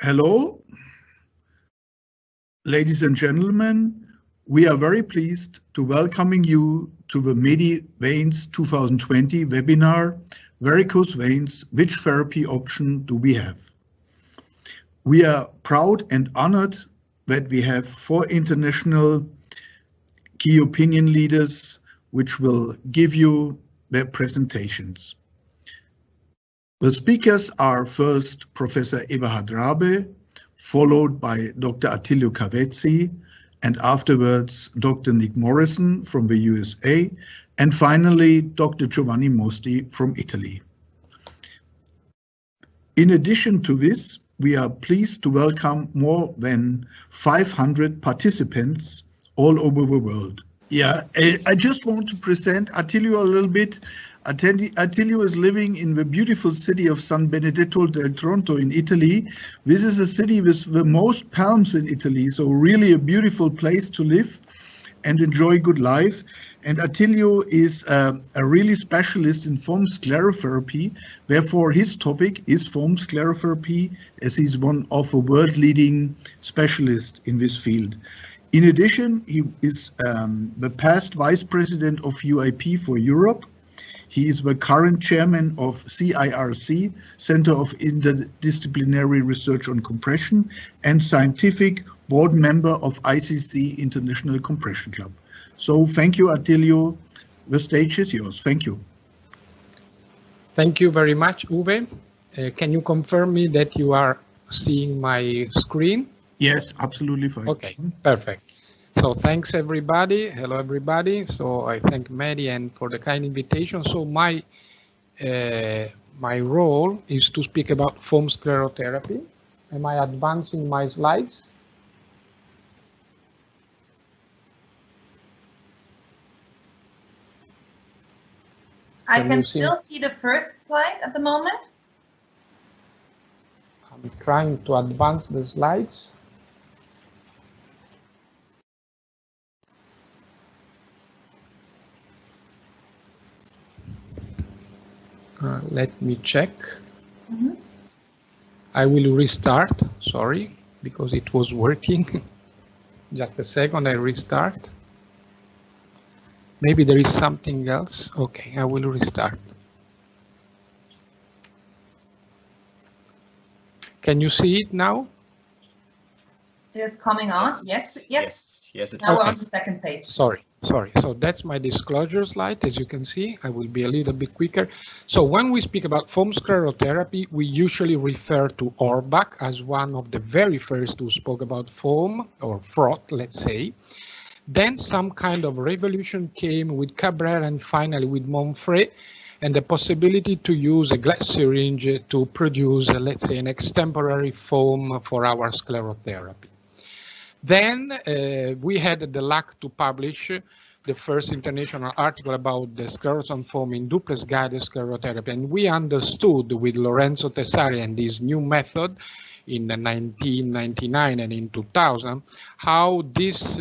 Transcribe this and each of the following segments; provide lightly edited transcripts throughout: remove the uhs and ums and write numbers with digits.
Hello, ladies and gentlemen. We are very pleased to welcoming you to the MEDI VEINS 2020 webinar, Varicose Veins, which therapy option do we have? We are proud and honored that we have 4 international key opinion leaders which will give you their presentations. The speakers are first Professor Eberhard Rabe, followed by Dr. Attilio Cavezzi, and afterwards Dr. Nick Morrison from the USA, and finally Dr. Giovanni Mosti from Italy. In addition to this, we are pleased to welcome more than 500 participants all over the world. Yeah, I just want to present Attilio a little bit. Attilio is living in the beautiful city of San Benedetto del Tronto in Italy. This is a city with the most palms in Italy, so really a beautiful place to live and enjoy good life. And Attilio is a really specialist in foam sclerotherapy. Therefore, his topic is foam sclerotherapy, as he's one of the world-leading specialists in this field. In addition, he is the past vice president of UIP for Europe. He is the current chairman of CIRC, Center of Interdisciplinary Research on Compression, and scientific board member of ICC International Compression Club. So thank you, Attilio. The stage is yours. Thank you. Thank you very much, Uwe. Can you confirm me that you are seeing my screen? Yes, absolutely fine. Okay, perfect. So thanks everybody. Hello everybody. So I thank MEDI and for the kind invitation. So my role is to speak about foam sclerotherapy. Am I advancing my slides? I can still see the first slide at the moment. I'm trying to advance the slides. Let me check. I will restart, sorry, because it was working. Just a second, I restart. Maybe there is something else. Okay, I will restart. Can you see it now? It is coming on. Yes. Yes. Now we're on the second page. Sorry. So that's my disclosure slide. As you can see, I will be a little bit quicker. So when we speak about foam sclerotherapy, we usually refer to Orbach as one of the very first who spoke about foam or froth, let's say. Then some kind of revolution came with Cabrera and finally with Monfray, and the possibility to use a glass syringe to produce, let's say, an extemporary foam for our sclerotherapy. Then we had the luck to publish the first international article about the sclerotin foam in duplex guided sclerotherapy, and we understood with Lorenzo Tessari and this new method in 1999 and in 2000 how this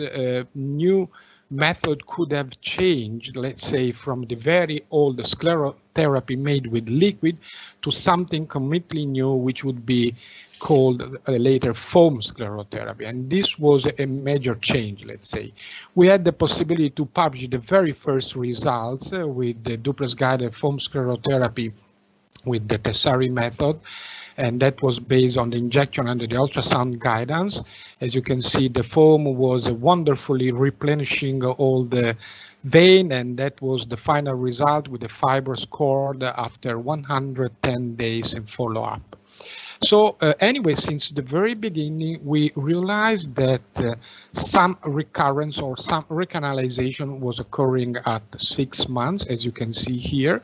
new method could have changed, let's say, from the very old sclerotherapy made with liquid to something completely new, which would be called later foam sclerotherapy. And this was a major change, let's say. We had the possibility to publish the very first results with the duplex guided foam sclerotherapy with the Tessari method. And that was based on the injection under the ultrasound guidance. As you can see, the foam was wonderfully replenishing all the vein, and that was the final result with the fibrous cord after 110 days in follow-up. So anyway, since the very beginning, we realized that some recurrence or some recanalization was occurring at 6 months, as you can see here.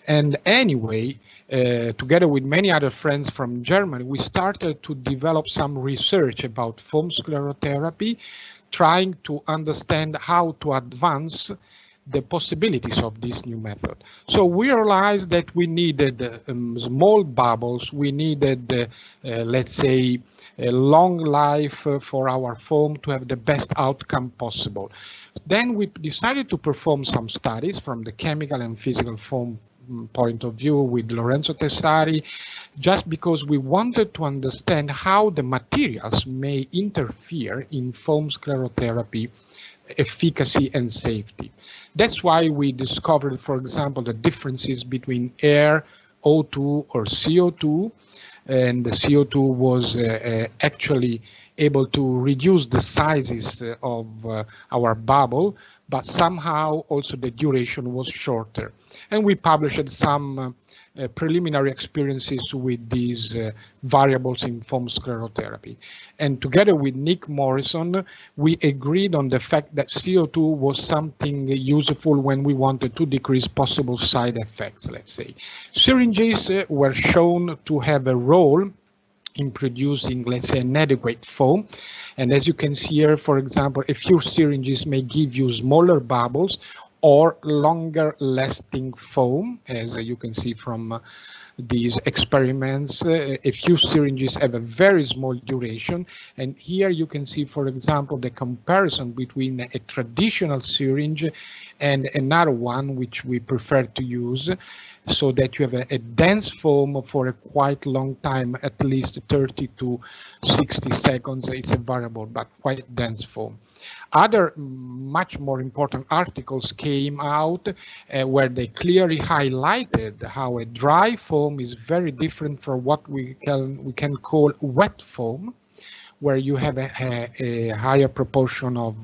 And anyway, together with many other friends from Germany, we started to develop some research about foam sclerotherapy, trying to understand how to advance the possibilities of this new method. So we realized that we needed small bubbles, we needed, let's say, a long life for our foam to have the best outcome possible. Then we decided to perform some studies from the chemical and physical foam point of view with Lorenzo Tessari, just because we wanted to understand how the materials may interfere in foam sclerotherapy efficacy and safety. That's why we discovered, for example, the differences between air, O2, or CO2, and the CO2 was actually able to reduce the sizes of our bubble, but somehow also the duration was shorter. And we published some preliminary experiences with these variables in foam sclerotherapy. And together with Nick Morrison, we agreed on the fact that CO2 was something useful when we wanted to decrease possible side effects, let's say. Syringes were shown to have a role in producing, let's say, an adequate foam. And as you can see here, for example, a few syringes may give you smaller bubbles or longer lasting foam, as you can see from these experiments. A few syringes have a very small duration, and here you can see, for example, the comparison between a traditional syringe and another one which we prefer to use, so that you have a dense foam for a quite long time, at least 30 to 60 seconds. It's a variable, but quite dense foam. Other much more important articles came out where they clearly highlighted how a dry foam is very different from what we can call wet foam, where you have a higher proportion of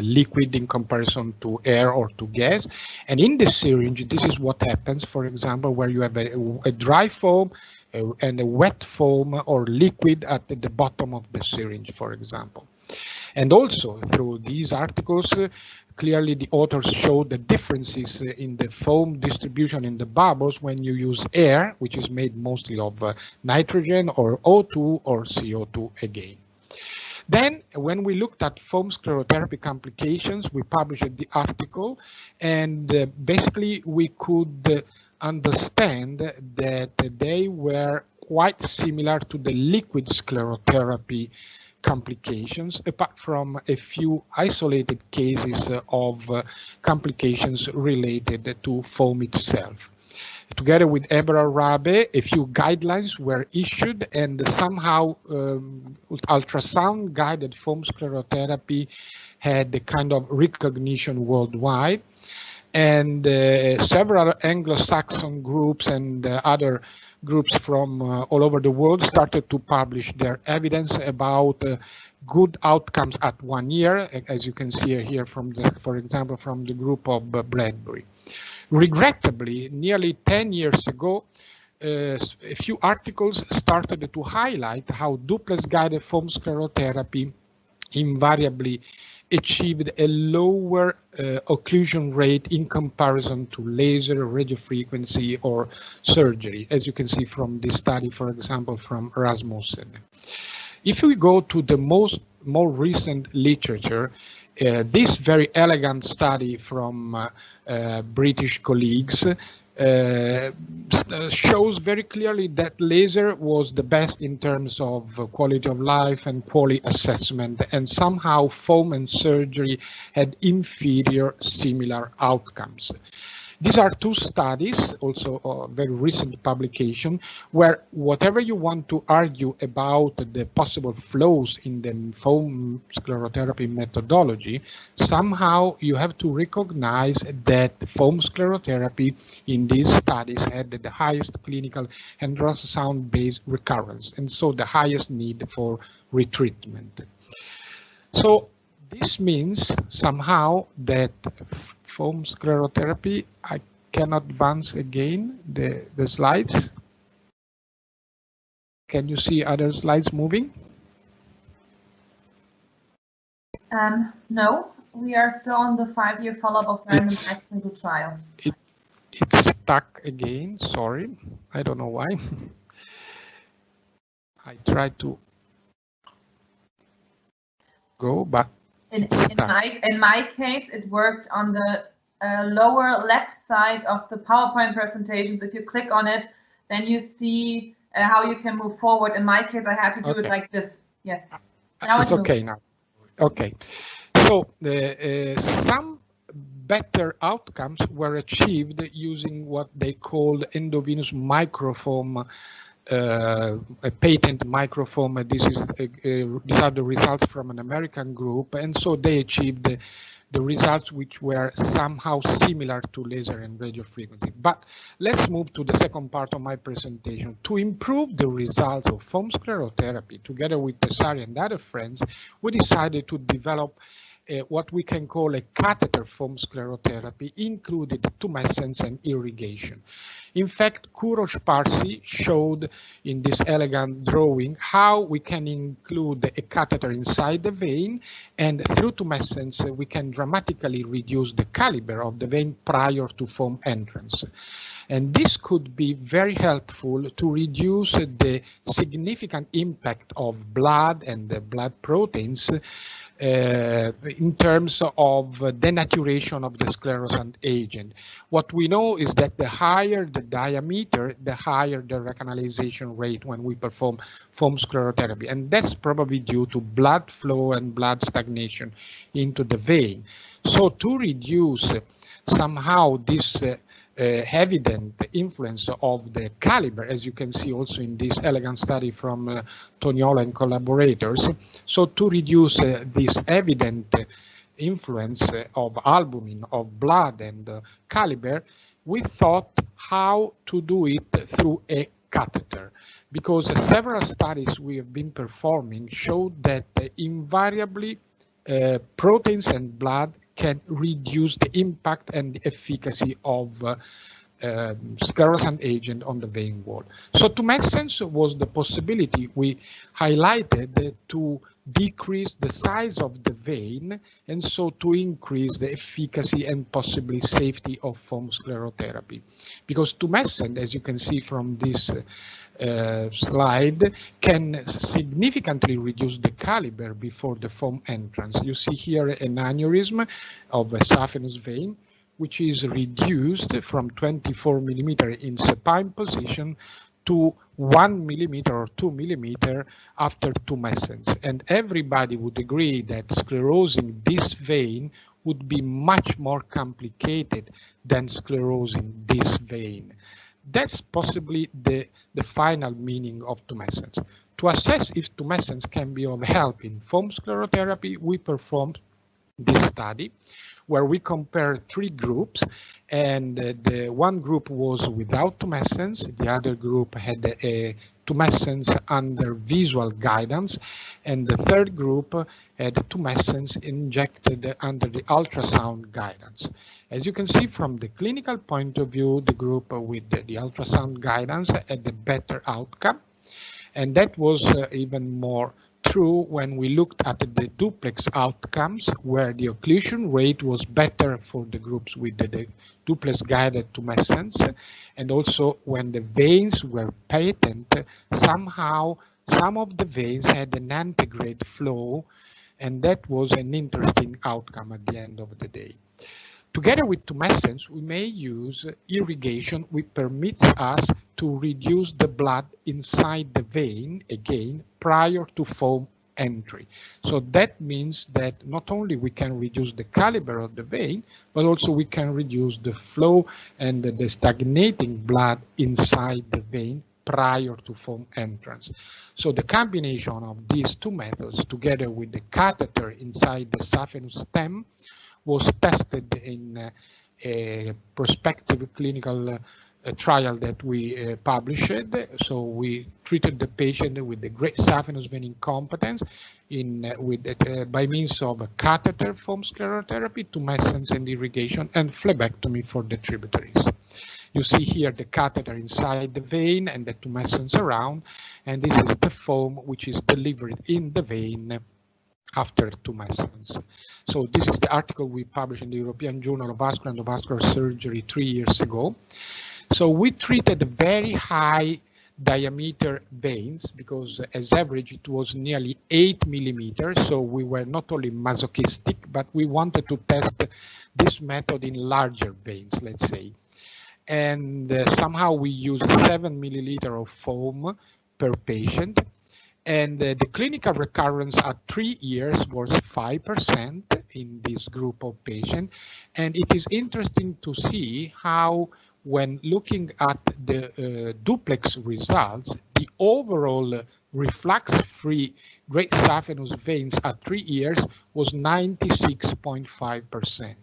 liquid in comparison to air or to gas. And in the syringe, this is what happens, for example, where you have a dry foam and a wet foam or liquid at the bottom of the syringe, for example. And also, through these articles, clearly the authors show the differences in the foam distribution in the bubbles when you use air, which is made mostly of nitrogen, or O2 or CO2 again. Then, when we looked at foam sclerotherapy complications, we published the article, and basically we could understand that they were quite similar to the liquid sclerotherapy complications, apart from a few isolated cases of complications related to foam itself. Together with Ebra Rabe, a few guidelines were issued, and somehow ultrasound-guided foam sclerotherapy had the kind of recognition worldwide. And several Anglo-Saxon groups and other groups from all over the world started to publish their evidence about good outcomes at 1 year, as you can see here from for example, from the group of Bradbury. Regrettably, nearly 10 years ago, a few articles started to highlight how duplex-guided foam sclerotherapy invariably achieved a lower occlusion rate in comparison to laser, radiofrequency, or surgery, as you can see from this study, for example, from Rasmussen. If we go to the more recent literature, this very elegant study from British colleagues shows very clearly that laser was the best in terms of quality of life and quality assessment, and somehow foam and surgery had inferior similar outcomes. These are two studies, also a very recent publication, where whatever you want to argue about the possible flaws in the foam sclerotherapy methodology, somehow you have to recognize that foam sclerotherapy in these studies had the highest clinical and ultrasound-based recurrence, and so the highest need for retreatment. So this means somehow that foam sclerotherapy, I cannot advance again the slides. Can you see other slides moving? No, we are still on the 5-year follow-up of randomized clinical trial. It's stuck again, sorry. I don't know why. I tried to go, but in my case, it worked on the lower left side of the PowerPoint presentations. If you click on it, then you see how you can move forward. In my case, I had to do it like this. Yes. Now it's okay now. Okay. So some better outcomes were achieved using what they called endovenous microfoam, a patent microfoam. These are the results from an American group, and so they achieved the results which were somehow similar to laser and radio frequency. But let's move to the second part of my presentation. To improve the results of foam sclerotherapy, together with Tessari and other friends, we decided to develop what we can call a catheter foam sclerotherapy, including tumescence and irrigation. In fact, Kurosh Parsi showed in this elegant drawing how we can include a catheter inside the vein, and through tumescence we can dramatically reduce the caliber of the vein prior to foam entrance. And this could be very helpful to reduce the significant impact of blood and the blood proteins in terms of denaturation of the sclerosant agent. What we know is that the higher the diameter, the higher the recanalization rate when we perform foam sclerotherapy. And that's probably due to blood flow and blood stagnation into the vein. So to reduce somehow this evident influence of the caliber, as you can see also in this elegant study from Tognola and collaborators. So to reduce this evident influence of albumin, of blood and caliber, we thought how to do it through a catheter, because several studies we have been performing showed that invariably proteins and blood can reduce the impact and the efficacy of sclerosant agent on the vein wall. So tumescence was the possibility we highlighted to decrease the size of the vein, and so to increase the efficacy and possibly safety of foam sclerotherapy. Because tumescent, as you can see from this slide, can significantly reduce the caliber before the foam entrance. You see here an aneurysm of a saphenous vein, which is reduced from 24 millimeter in supine position to 1 millimeter or 2 millimeter after tumescence. And everybody would agree that sclerosing this vein would be much more complicated than sclerosing this vein. That's possibly the final meaning of tumescence. To assess if tumescence can be of help in foam sclerotherapy, we performed this study where we compared 3 groups, and the one group was without tumescence, the other group had a tumescence under visual guidance, and the third group had tumescence injected under the ultrasound guidance. As you can see from the clinical point of view, the group with the ultrasound guidance had a better outcome, and that was even more true when we looked at the duplex outcomes, where the occlusion rate was better for the groups with the duplex guided tumescence, and also when the veins were patent, somehow some of the veins had an antegrade flow, and that was an interesting outcome at the end of the day. Together with tumescence, we may use irrigation, which permits us to reduce the blood inside the vein, again, prior to foam entry. So that means that not only we can reduce the caliber of the vein, but also we can reduce the flow and the stagnating blood inside the vein prior to foam entrance. So the combination of these two methods, together with the catheter inside the saphenous stem, was tested in a prospective clinical trial that we published. So we treated the patient with the great saphenous vein incompetence by means of a catheter foam sclerotherapy, tumescence and irrigation, and phlebectomy for the tributaries. You see here the catheter inside the vein and the tumescence around, and this is the foam which is delivered in the vein after tumescence. So this is the article we published in the European Journal of Vascular and Endovascular Surgery 3 years ago. So we treated very high diameter veins because as average it was nearly 8 millimeters. So we were not only masochistic, but we wanted to test this method in larger veins, let's say. And somehow we used 7 milliliter of foam per patient. And the clinical recurrence at 3 years was 5%, in this group of patients. And it is interesting to see how, when looking at the duplex results, the overall reflux-free great saphenous veins at 3 years was 96.5%.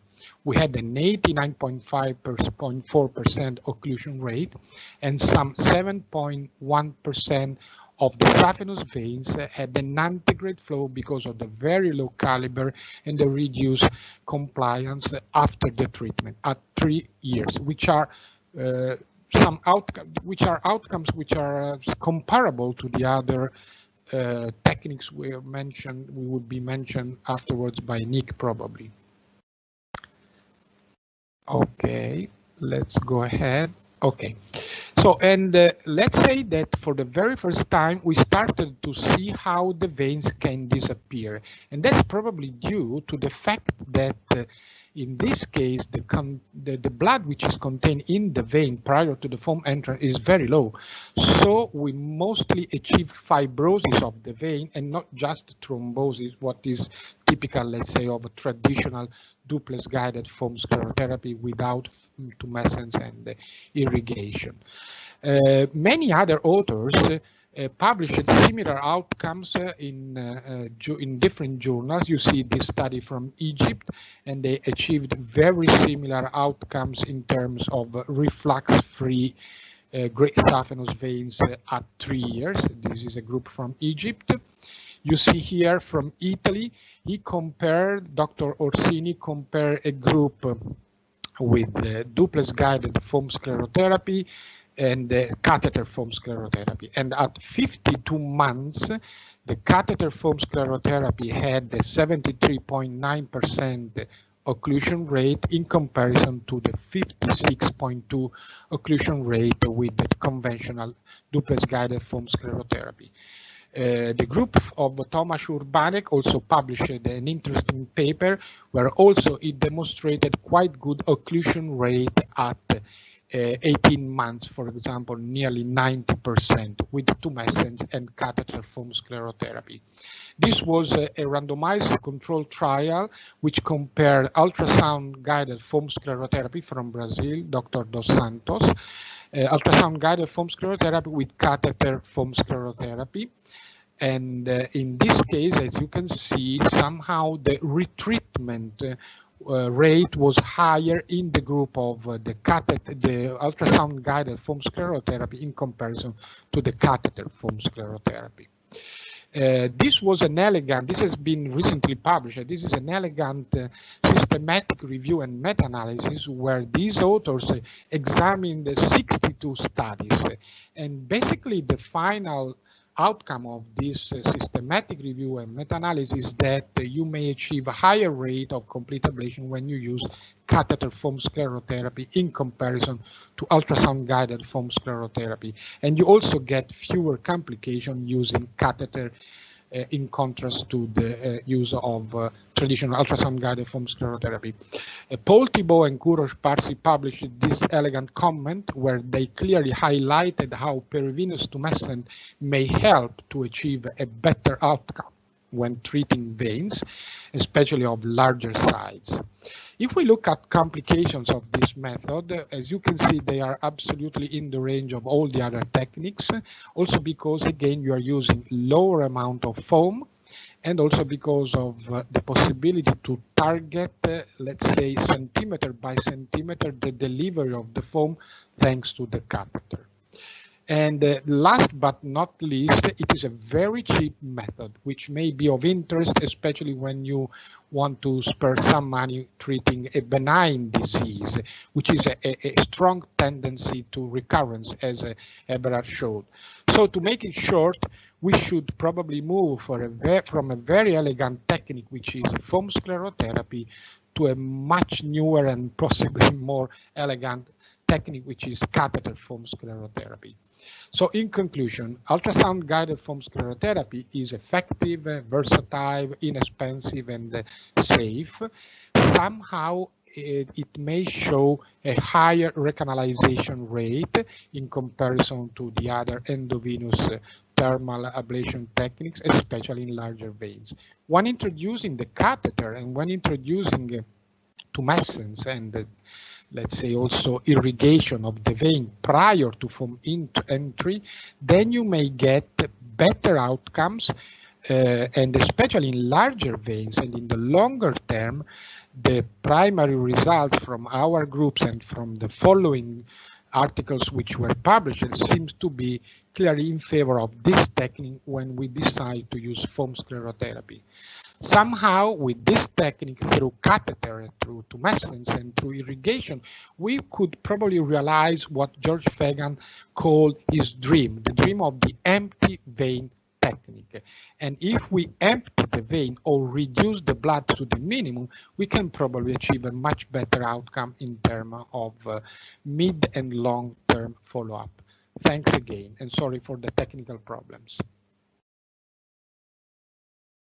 We had an 89.4% occlusion rate, and some 7.1% of the saphenous veins had an antegrade flow because of the very low caliber and the reduced compliance after the treatment at 3 years, which are some outcomes which are comparable to the other techniques we would be mentioned afterwards by Nick probably. Okay, let's go ahead. Okay, so let's say that for the very first time we started to see how the veins can disappear, and that's probably due to the fact that in this case the blood which is contained in the vein prior to the foam entrance is very low, so we mostly achieve fibrosis of the vein and not just thrombosis, what is typical, let's say, of a traditional duplex guided foam sclerotherapy without tumescence and irrigation. Many other authors published similar outcomes in different journals. You see this study from Egypt, and they achieved very similar outcomes in terms of reflux-free great saphenous veins at 3 years. This is a group from Egypt. You see here from Italy, Dr. Orsini compared a group with duplex guided foam sclerotherapy and catheter foam sclerotherapy. And at 52 months, the catheter foam sclerotherapy had a 73.9% occlusion rate in comparison to the 56.2 occlusion rate with the conventional duplex guided foam sclerotherapy. The group of Thomas Urbanek also published an interesting paper where also it demonstrated quite good occlusion rate at 18 months, for example, nearly 90% with tumescence and catheter foam sclerotherapy. This was a randomized controlled trial which compared ultrasound-guided foam sclerotherapy from Brazil, Dr. Dos Santos, ultrasound-guided foam sclerotherapy with catheter foam sclerotherapy. And in this case, as you can see, somehow the retreatment rate was higher in the group of the ultrasound-guided foam sclerotherapy in comparison to the catheter foam sclerotherapy. This has been recently published. This is an elegant systematic review and meta-analysis where these authors examined 62 studies. And basically the final outcome of this systematic review and meta-analysis is that you may achieve a higher rate of complete ablation when you use catheter foam sclerotherapy in comparison to ultrasound-guided foam sclerotherapy. And you also get fewer complications using catheter in contrast to the use of traditional ultrasound-guided foam sclerotherapy. Paul Thibault and Kurosh Parsi published this elegant comment where they clearly highlighted how perivenous tumescent may help to achieve a better outcome when treating veins, especially of larger size. If we look at complications of this method, as you can see, they are absolutely in the range of all the other techniques, also because, again, you are using lower amount of foam, and also because of the possibility to target, let's say, centimeter by centimeter, the delivery of the foam thanks to the catheter. And last but not least, it is a very cheap method, which may be of interest, especially when you want to spare some money treating a benign disease, which is a strong tendency to recurrence, as Eberhard showed. So to make it short, we should probably move from a very elegant technique, which is foam sclerotherapy, to a much newer and possibly more elegant technique, which is catheter foam sclerotherapy. So in conclusion, ultrasound-guided foam sclerotherapy is effective, versatile, inexpensive, and safe. Somehow it may show a higher recanalization rate in comparison to the other endovenous thermal ablation techniques, especially in larger veins. When introducing the catheter and when introducing tumescence and let's say also irrigation of the vein prior to foam entry, then you may get better outcomes, and especially in larger veins and in the longer term, the primary results from our groups and from the following articles which were published seems to be clearly in favor of this technique when we decide to use foam sclerotherapy. Somehow, with this technique, through catheter, through tumescence, and through irrigation, we could probably realize what George Fagan called his dream, the dream of the empty vein technique. And if we empty the vein or reduce the blood to the minimum, we can probably achieve a much better outcome in terms of mid and long-term follow-up. Thanks again, and sorry for the technical problems.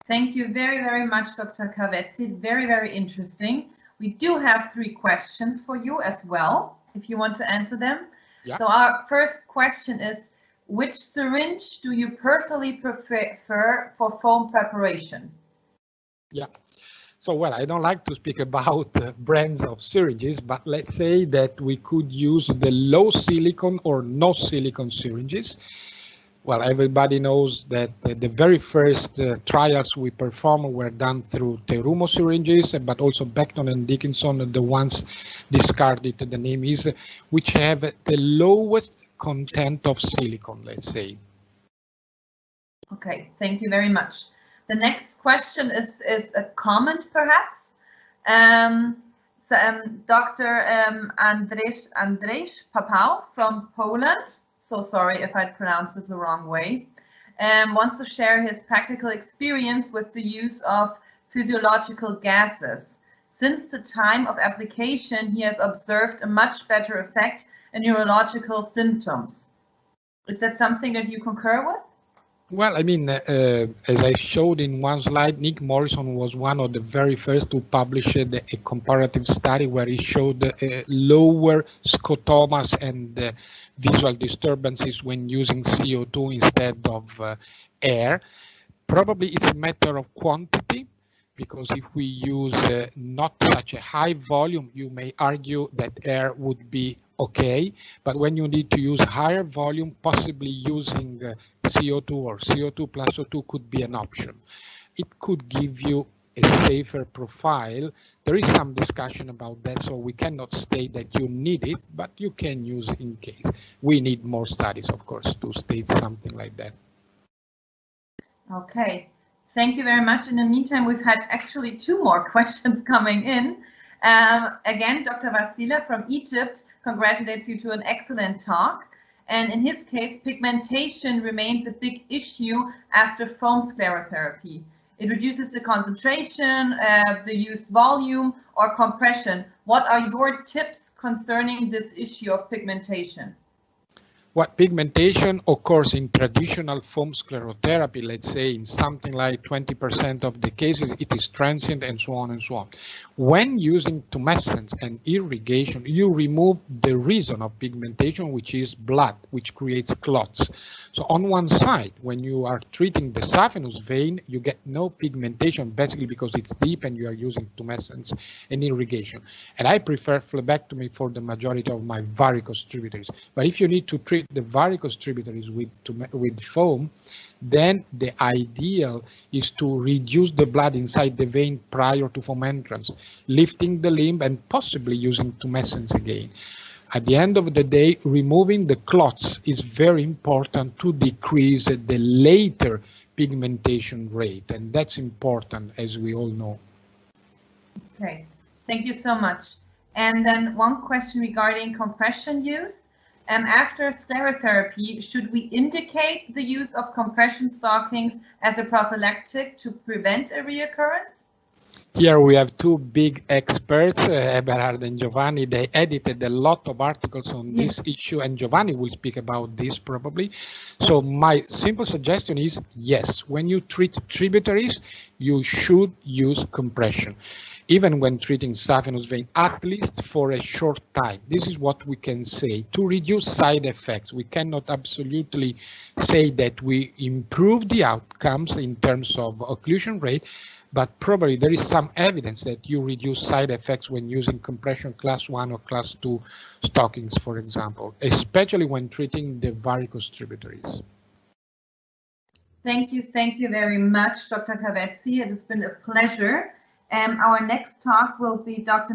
Thank you very, very much, Dr. Cavezzi. Very, very interesting. We do have 3 questions for you as well, if you want to answer them. Yeah. So our first question is, which syringe do you personally prefer for foam preparation? Yeah. So, well, I don't like to speak about brands of syringes, but let's say that we could use the low silicon or no silicon syringes. Well, everybody knows that the very first trials we performed were done through Terumo syringes, but also Beckton and Dickinson, the ones discarded, the name is, which have the lowest content of silicon, let's say. Okay, thank you very much. The next question is a comment, perhaps. Dr. Andrzej Papał from Poland, so sorry if I pronounced this the wrong way, wants to share his practical experience with the use of physiological gases. Since the time of application, he has observed a much better effect in neurological symptoms. Is that something that you concur with? Well, I mean, as I showed in one slide, Nick Morrison was one of the very first to publish a comparative study where he showed lower scotomas and visual disturbances when using CO2 instead of air. Probably it's a matter of quantity, because if we use not such a high volume, you may argue that air would be okay, but when you need to use higher volume, possibly using CO2 or CO2 plus O2 could be an option. It could give you a safer profile. There is some discussion about that, so we cannot state that you need it, but you can use it in case. We need more studies, of course, to state something like that. Okay, thank you very much. In the meantime, we've had actually 2 more questions coming in. Again, Dr. Vasila from Egypt congratulates you to an excellent talk. And in his case, pigmentation remains a big issue after foam sclerotherapy. It reduces the concentration, the used volume or compression. What are your tips concerning this issue of pigmentation? What pigmentation occurs in traditional foam sclerotherapy, let's say in something like 20% of the cases, it is transient and so on and so on. When using tumescence and irrigation, you remove the reason of pigmentation, which is blood, which creates clots. So on one side, when you are treating the saphenous vein, you get no pigmentation, basically because it's deep and you are using tumescence and irrigation. And I prefer phlebectomy for the majority of my varicose tributaries. But if you need to treat the varicose tributaries with foam, then the ideal is to reduce the blood inside the vein prior to foam entrance, lifting the limb and possibly using tumescence again. At the end of the day, removing the clots is very important to decrease the later pigmentation rate, and that's important, as we all know. Okay, thank you so much. And then one question regarding compression use. After sclerotherapy, should we indicate the use of compression stockings as a prophylactic to prevent a reoccurrence? Here we have 2 big experts, Eberhard and Giovanni. They edited a lot of articles on this issue, and Giovanni will speak about this probably. So my simple suggestion is, yes, when you treat tributaries, you should use compression. even when treating saphenous vein, at least for a short time. This is what we can say to reduce side effects. We cannot absolutely say that we improve the outcomes in terms of occlusion rate, but probably there is some evidence that you reduce side effects when using compression class 1 or class 2 stockings, for example, especially when treating the varicose tributaries. Thank you very much, Dr. Cavezzi. It has been a pleasure. Our next talk will be Dr.